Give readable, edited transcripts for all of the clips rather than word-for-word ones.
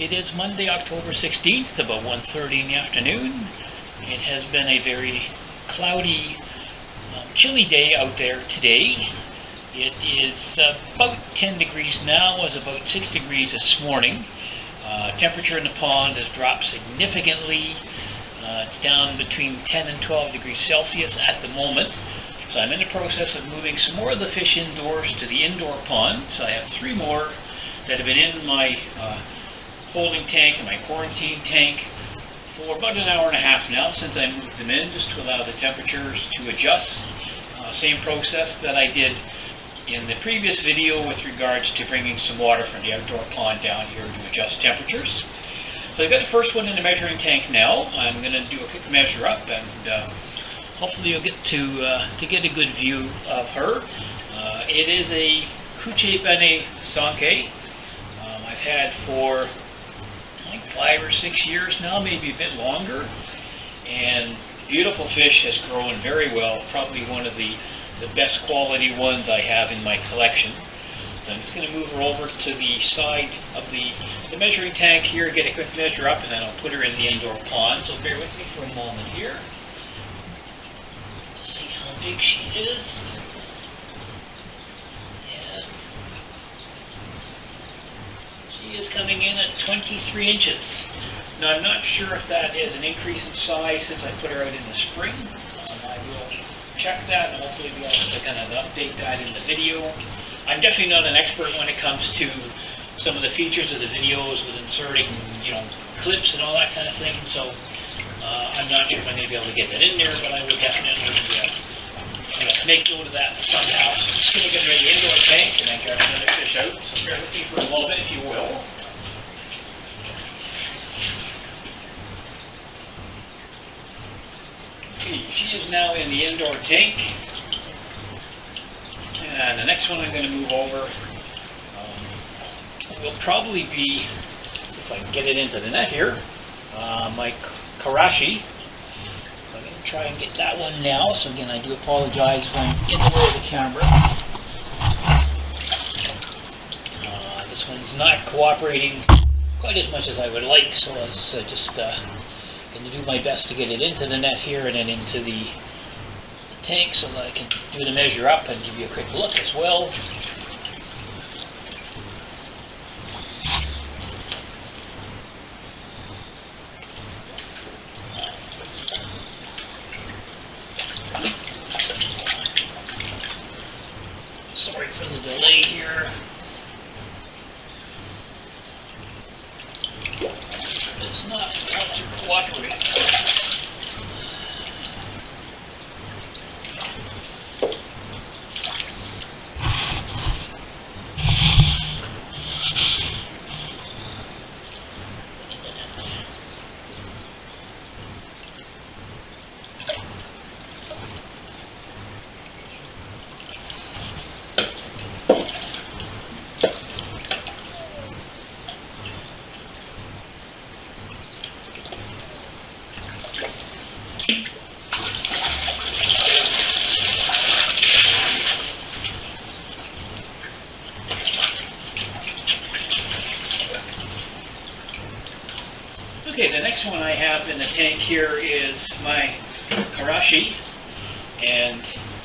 It is Monday, October 16th, about 1:30 in the afternoon. It has been a very cloudy, chilly day out there today. It is about 10 degrees now, was about 6 degrees this morning. Temperature in the pond has dropped significantly. It's down between 10 and 12 degrees Celsius at the moment. So I'm in the process of moving some more of the fish indoors to the indoor pond. So I have 3 more that have been in my holding tank and my quarantine tank for about an hour and a half now since I moved them in, just to allow the temperatures to adjust. Same process that I did in the previous video with regards to bringing some water from the outdoor pond down here to adjust temperatures. So I've got the first one in the measuring tank now. I'm going to do a quick measure up, and hopefully you'll get to get a good view of her. It is a Kuche Bene Sanke. I've had for I think 5 or 6 years now, maybe a bit longer, and beautiful fish, has grown very well. Probably one of the best quality ones I have in my collection. So I'm just going to move her over to the side of the measuring tank here, get a quick measure up, and then I'll put her in the indoor pond. So bear with me for a moment here to see how big she is. And she is coming in at 23 inches. Now I'm not sure if that is an increase in size since I put her out in the spring. I will check that and hopefully be able to kind of update that in the video. I'm definitely not an expert when it comes to some of the features of the videos with inserting, clips and all that kind of thing. So I'm not sure if I'm going to be able to get that in there, but I will definitely make note of that somehow. So I'm just going to get rid of the indoor tank and then grab another fish out. So bear with me for a moment, if you will. Okay, she is now in the indoor tank. And the next one I'm going to move over will probably be, if I can get it into the net here, my Karashi. So I'm going to try and get that one now. So again, I do apologize if I'm in the way of the camera. This one's not cooperating quite as much as I would like, so I was just going to do my best to get it into the net here and then into the tank so that I can do the measure up and give you a quick look as well. Sorry for the delay here. It's not want to cooperate. Okay, the next one I have in the tank here is my Karashi, and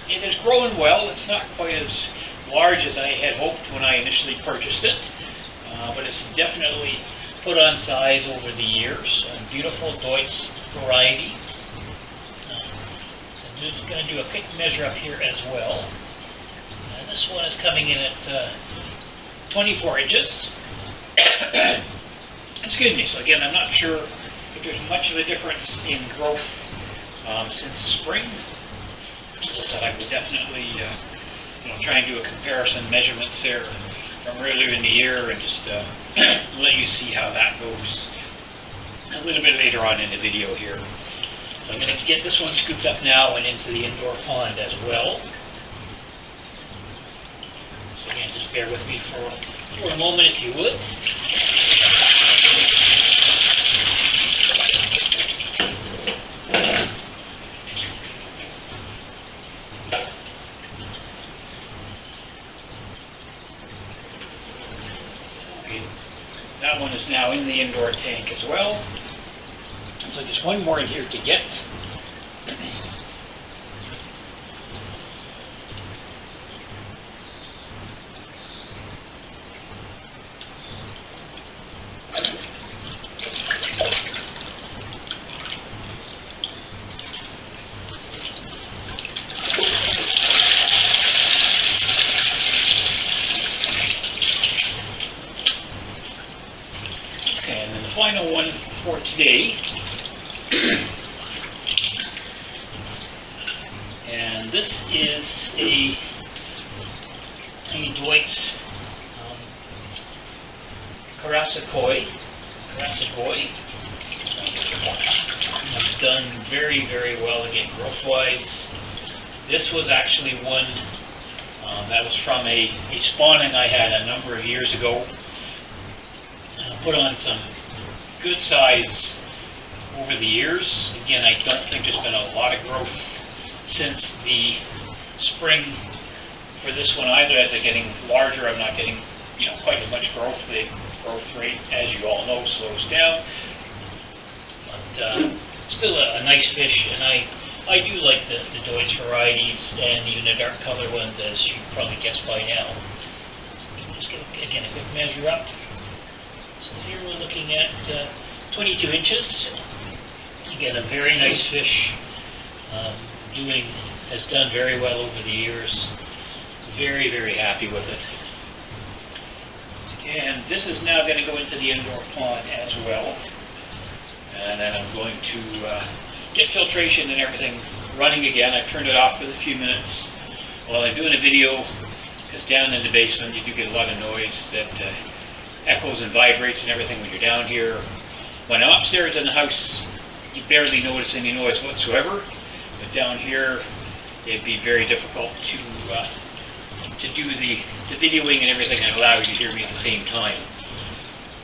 it has grown well. It's not quite as large as I had hoped when I initially purchased it, but it's definitely put on size over the years. Beautiful Deutsch variety. I'm just going to do a quick measure up here as well. And this one is coming in at 24 inches. Excuse me. So again, I'm not sure if there's much of a difference in growth since the spring. But I would definitely try and do a comparison measurements there from earlier in the year and just let you see how that goes a little bit later on in the video here. So I'm going to get this one scooped up now and into the indoor pond as well. So again, just bear with me for a moment if you would. That one is now in the indoor tank as well. So just one more in here to get. And then the final one for today, and this is a Deutz Karasakoi. It's done very, very well again growth-wise. This was actually one that was from a spawning I had a number of years ago. Put on some good size over the years. Again, I don't think there's been a lot of growth since the spring for this one either. As they're getting larger, I'm not getting quite as much growth. The growth rate, as you all know, slows down. But still a nice fish, and I do like the Deutz varieties and even the dark color ones, as you probably guessed by now. Just get again a quick measure up. Here we're looking at 22 inches. Again, a very nice fish. Has done very well over the years. Very, very happy with it. And this is now going to go into the indoor pond as well. And then I'm going to get filtration and everything running again. I've turned it off for a few minutes while I'm doing a video, because down in the basement you do get a lot of noise that echoes and vibrates and everything when you're down here. When I'm upstairs in the house, you barely notice any noise whatsoever. But down here, it'd be very difficult to do the videoing and everything and allow you to hear me at the same time.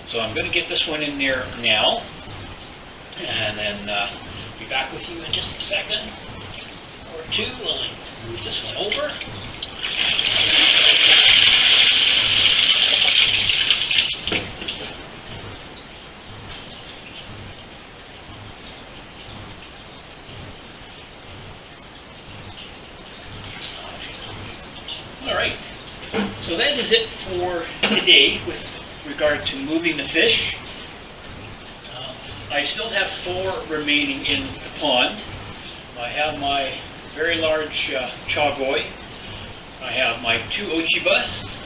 So I'm going to get this one in there now, and then be back with you in just a second or two. I'll move this one over. Alright, so that is it for today with regard to moving the fish. I still have 4 remaining in the pond. I have my very large Chagoi. I have my 2 Ochibas,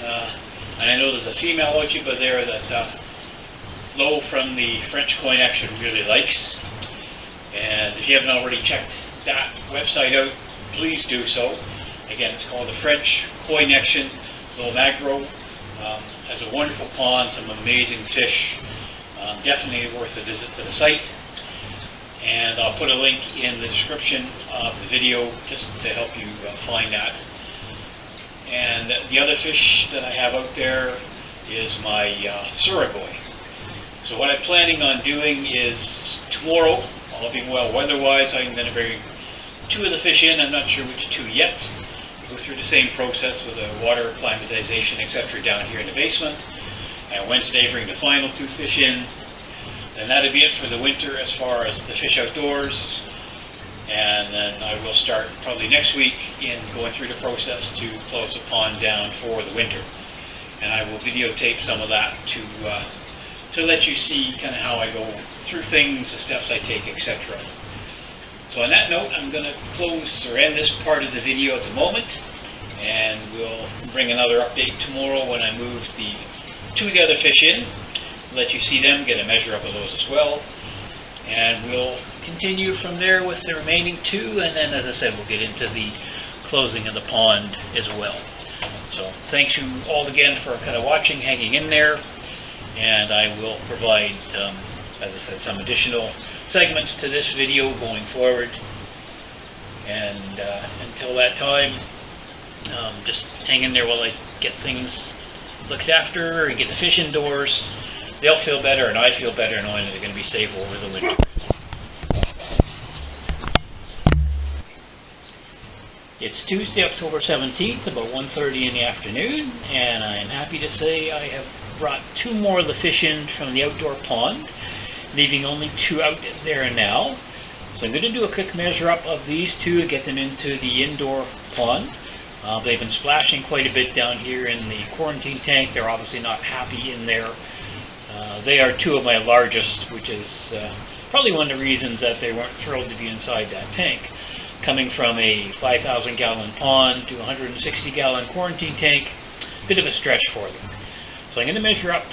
and I know there's a female Ochiba there that Lo from the French Koi Nection really likes. And if you haven't already checked that website out, please do so. Again, it's called the French Koi Nection. Lo Magro has a wonderful pond, some amazing fish. Definitely worth a visit to the site. And I'll put a link in the description of the video just to help you find that. And the other fish that I have out there is my Surigoi. So what I'm planning on doing is tomorrow, all being well weather-wise, I'm going to bring 2 of the fish in. I'm not sure which 2 yet. Go through the same process with the water acclimatization, etc. down here in the basement. And Wednesday, bring the final 2 fish in. And that'll be it for the winter as far as the fish outdoors. And then I will start probably next week in going through the process to close the pond down for the winter. And I will videotape some of that to let you see kind of how I go through things, the steps I take, etc. So on that note, I'm going to close or end this part of the video at the moment, and we'll bring another update tomorrow when I move the 2 of the other fish in, let you see them, get a measure up of those as well, and we'll continue from there with the remaining 2, and then, as I said, we'll get into the closing of the pond as well. So thanks you all again for kind of watching, hanging in there, and I will provide, as I said, some additional segments to this video going forward. And until that time, just hang in there while I get things looked after and get the fish indoors. They'll feel better and I feel better knowing that they're going to be safe over the winter. It's Tuesday, October 17th, about 1:30 in the afternoon, and I am happy to say I have brought 2 more of the fish in from the outdoor pond, leaving only 2 out there now. So I'm going to do a quick measure up of these 2 to get them into the indoor pond. They've been splashing quite a bit down here in the quarantine tank. They're obviously not happy in there. They are 2 of my largest, which is probably one of the reasons that they weren't thrilled to be inside that tank. Coming from a 5,000 gallon pond to a 160 gallon quarantine tank, bit of a stretch for them. So I'm going to measure up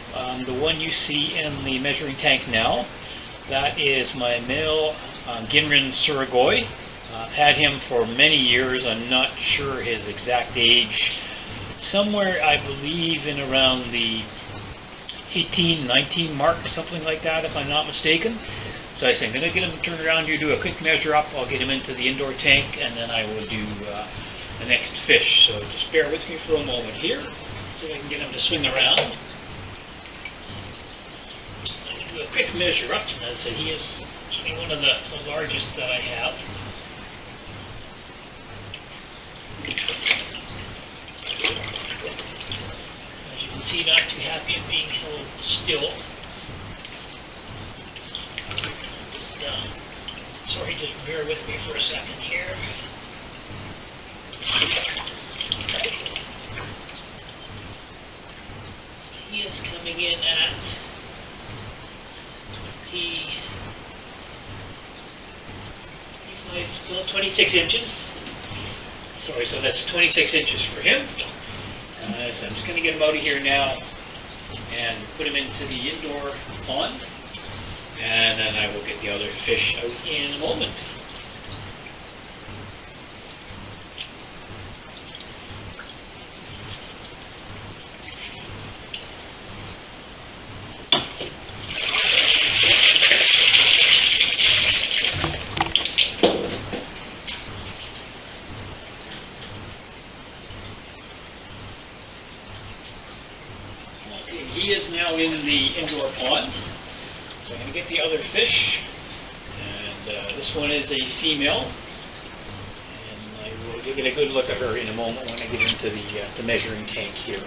the one you see in the measuring tank now. That is my male Ginrin Surigoi. I've had him for many years. I'm not sure his exact age. Somewhere, I believe, in around the 18, 19 mark, something like that, if I'm not mistaken. So I say I'm going to get him turned around here, do a quick measure up. I'll get him into the indoor tank, and then I will do the next fish. So just bear with me for a moment here. See if I can get him to swing around. I'm going to do a quick measure up. As I said, he is certainly one of the largest that I have. As you can see, not too happy at being held still. Sorry, just bear with me for a second here. He is coming in at 26 inches. Sorry, so that's 26 inches for him. So I'm just going to get him out of here now and put him into the indoor pond. And then I will get the other fish out in a moment. Okay, he is now in the indoor pond. So I'm going to get the other fish, and this one is a female, and I will get a good look at her in a moment when I get into the measuring tank here.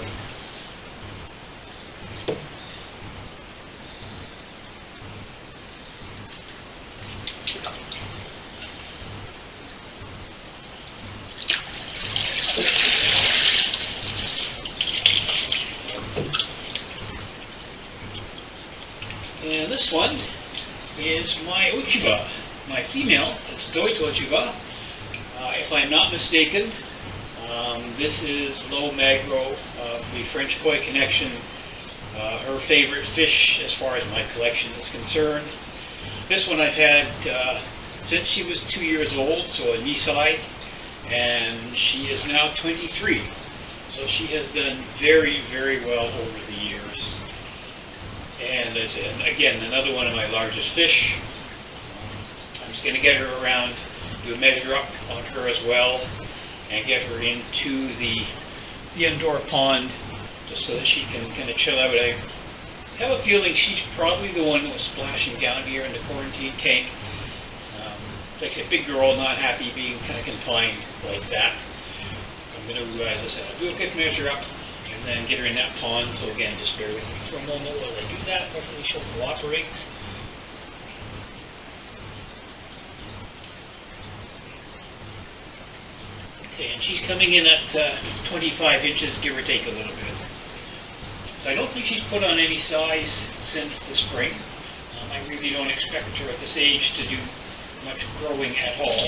And this one is my Ochiba, my female. It's Deutsche Ochiba. If I'm not mistaken, this is Lo Magro of the French Koi Connection, her favorite fish as far as my collection is concerned. This one I've had since she was 2 years old, so a Nisai, and she is now 23. So she has done very, very well over the years. And as again, another one of my largest fish. I'm just going to get her around, do a measure up on her as well, and get her into the indoor pond, just so that she can kind of chill out. I have a feeling she's probably the one that was splashing down here in the quarantine tank. Like a big girl, not happy being kind of confined like that. I'm going to, as I said, I'll do a quick measure up, and then get her in that pond. So again, just bear with me for a moment while I do that. Hopefully she'll cooperate. Okay, and she's coming in at 25 inches, give or take a little bit. So I don't think she's put on any size since the spring. I really don't expect her at this age to do much growing at all.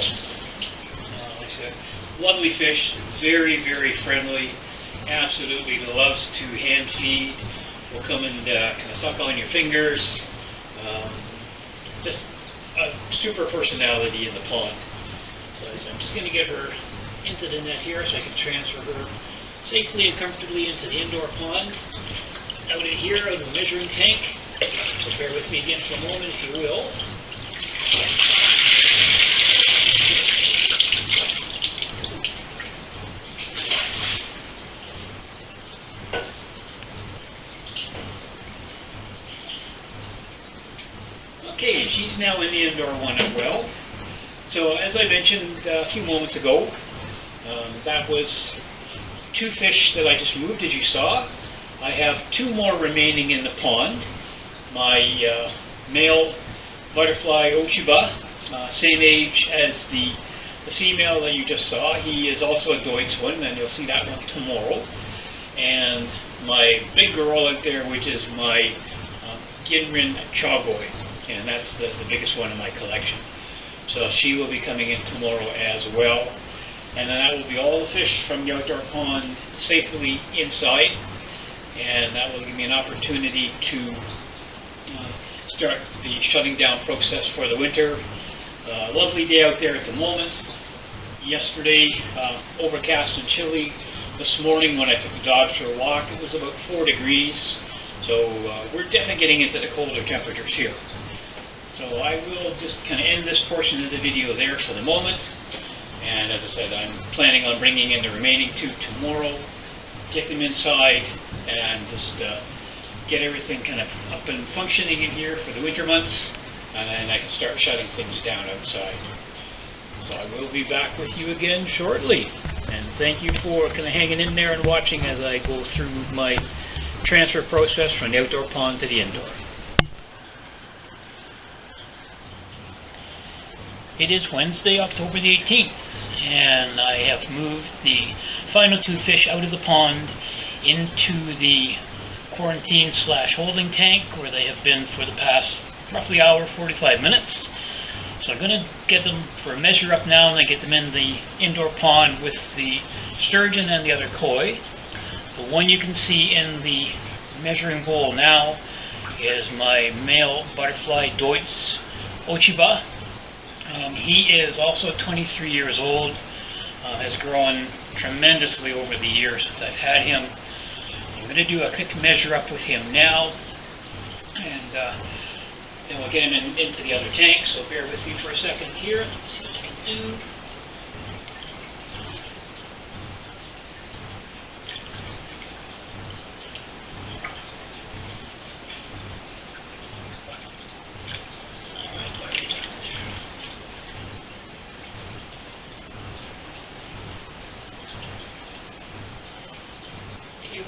Like I said, lovely fish, very, very friendly. Absolutely loves to hand feed. Will come and kind of suck on your fingers. Just a super personality in the pond. So I'm just going to get her into the net here so I can transfer her safely and comfortably into the indoor pond. Out of here, out of the measuring tank. So bear with me again for a moment if you will. Okay, she's now in the indoor one as well. So as I mentioned a few moments ago, that was two fish that I just moved, as you saw. I have 2 more remaining in the pond. My male butterfly Ochiba, same age as the female that you just saw. He is also a Deutsch one, and you'll see that one tomorrow. And my big girl out there, which is my Ginrin Chagoi, and that's the biggest one in my collection. So she will be coming in tomorrow as well. And then that will be all the fish from the outdoor pond safely inside. And that will give me an opportunity to start the shutting down process for the winter. Lovely day out there at the moment. Yesterday, overcast and chilly. This morning when I took the dogs for a walk, it was about 4 degrees. So we're definitely getting into the colder temperatures here. So I will just kind of end this portion of the video there for the moment. And as I said, I'm planning on bringing in the remaining 2 tomorrow, get them inside, and just get everything kind of up and functioning in here for the winter months, and then I can start shutting things down outside. So I will be back with you again shortly, and thank you for kind of hanging in there and watching as I go through my transfer process from the outdoor pond to the indoor. It is Wednesday, October the 18th, and I have moved the final 2 fish out of the pond into the quarantine/holding tank where they have been for the past roughly hour, 45 minutes. So I'm going to get them for a measure up now and then get them in the indoor pond with the sturgeon and the other koi. The one you can see in the measuring bowl now is my male butterfly Deutsch Ochiba. He is also 23 years old, has grown tremendously over the years since I've had him. I'm going to do a quick measure up with him now, and then we'll get him into the other tank, so bear with me for a second here. Let's see what I can do.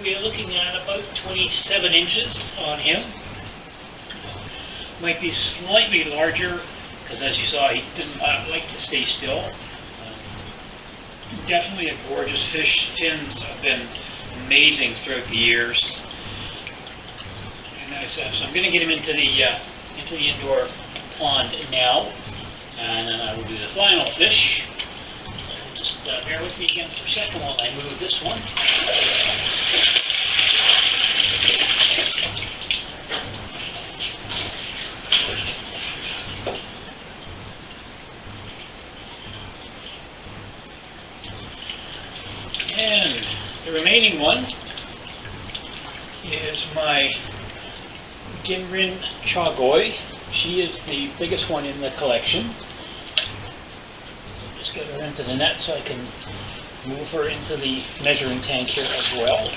We are looking at about 27 inches on him. Might be slightly larger, because as you saw, he didn't like to stay still. Definitely a gorgeous fish. Fins have been amazing throughout the years. And as I said, so I'm going to get him into the indoor pond now, and then I will do the final fish. So just bear with me again for a second while I move this one. And the remaining one is my Ginrin Chagoi. She is the biggest one in the collection. So just get her into the net so I can move her into the measuring tank here as well.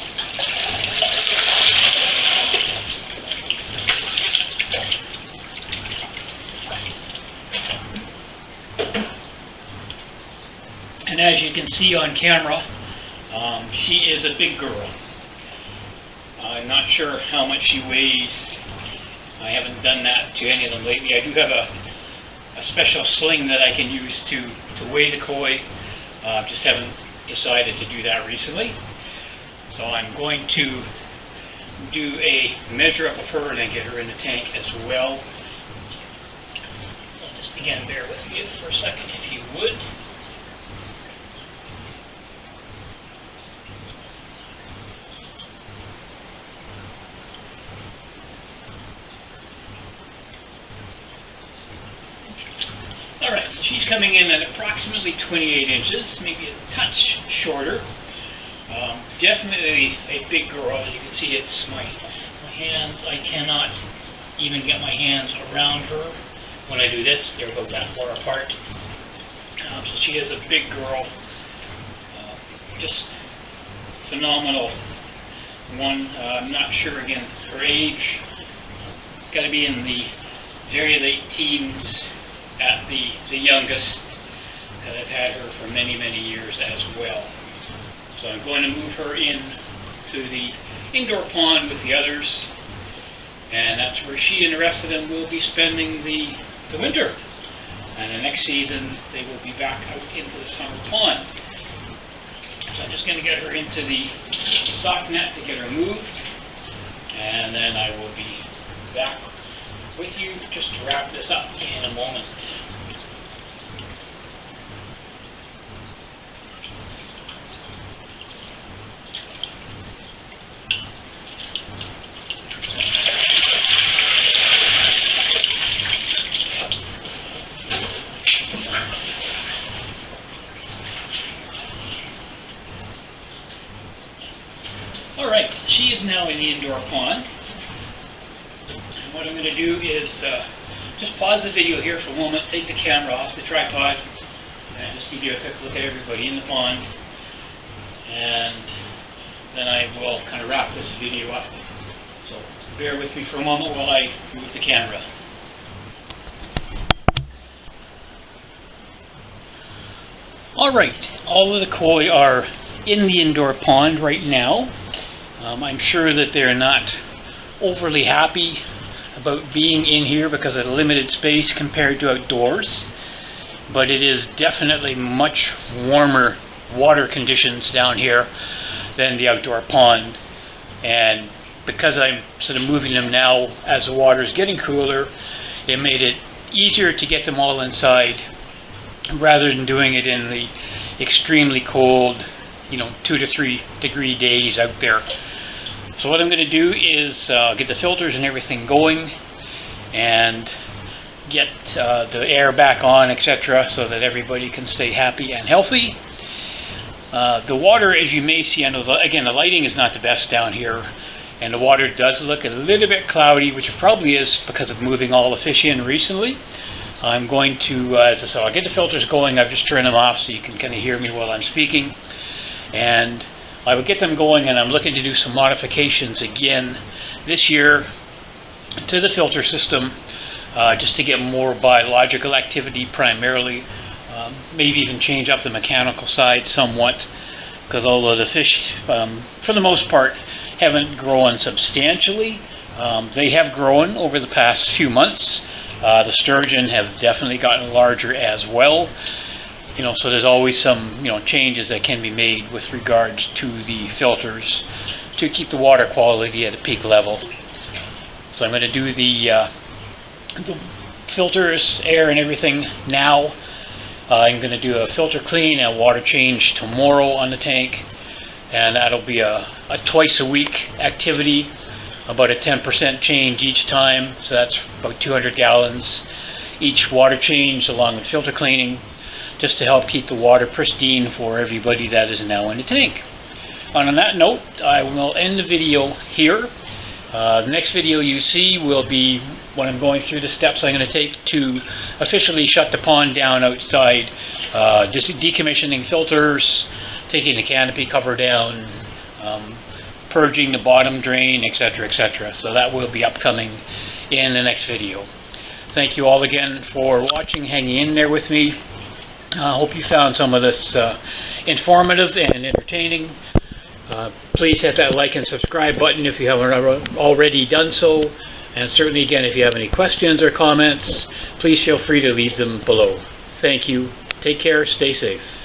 And as you can see on camera, she is a big girl. I'm not sure how much she weighs. I haven't done that to any of them lately. I do have a special sling that I can use to weigh the koi. Just haven't decided to do that recently. So I'm going to do a measure up of her and then get her in the tank as well. So just again, bear with me for a second if you would. Alright, so she's coming in at approximately 28 inches, maybe a touch shorter. Definitely a big girl. As you can see, it's my hands. I cannot even get my hands around her. When I do this, they're about that far apart. So she is a big girl. Just phenomenal one. I'm not sure, again, her age. Got to be in the very late teens at the youngest, and I've had her for many, many years as well. So I'm going to move her in to the indoor pond with the others, and that's where she and the rest of them will be spending the winter. And the next season, they will be back out into the summer pond. So I'm just going to get her into the sock net to get her moved, and then I will be back with you just to wrap this up in a moment. Alright, she is now in the indoor pond. And what I'm going to do is just pause the video here for a moment, take the camera off the tripod, and just give you a quick look at everybody in the pond. And then I will kind of wrap this video up. So bear with me for a moment while I move the camera. Alright, all of the koi are in the indoor pond right now. I'm sure that they're not overly happy about being in here because of the limited space compared to outdoors, but it is definitely much warmer water conditions down here than the outdoor pond. And because I'm sort of moving them now as the water is getting cooler, it made it easier to get them all inside rather than doing it in the extremely cold, 2 to 3 degree days out there. So what I'm going to do is get the filters and everything going and get the air back on, etc., so that everybody can stay happy and healthy. The water, as you may see, again, the lighting is not the best down here, and the water does look a little bit cloudy, which it probably is because of moving all the fish in recently. I'm going to, as I said, I'll get the filters going. I've just turned them off so you can kind of hear me while I'm speaking. And I will get them going, and I'm looking to do some modifications again this year to the filter system, just to get more biological activity primarily, maybe even change up the mechanical side somewhat, because although the fish, for the most part, haven't grown substantially, they have grown over the past few months. The sturgeon have definitely gotten larger as well. So there's always some, changes that can be made with regards to the filters to keep the water quality at a peak level. So I'm going to do the filters, air, and everything now. I'm going to do a filter clean and water change tomorrow on the tank, and that'll be a twice a week activity, about a 10% change each time. So that's about 200 gallons each water change along with filter cleaning, just to help keep the water pristine for everybody that is now in the tank. And on that note, I will end the video here. The next video you see will be when I'm going through the steps I'm going to take to officially shut the pond down outside, decommissioning filters, taking the canopy cover down, purging the bottom drain, etc., etc. So that will be upcoming in the next video. Thank you all again for watching, hanging in there with me. I hope you found some of this informative and entertaining. Please hit that like and subscribe button if you haven't already done so. And certainly, again, if you have any questions or comments, please feel free to leave them below. Thank you. Take care. Stay safe.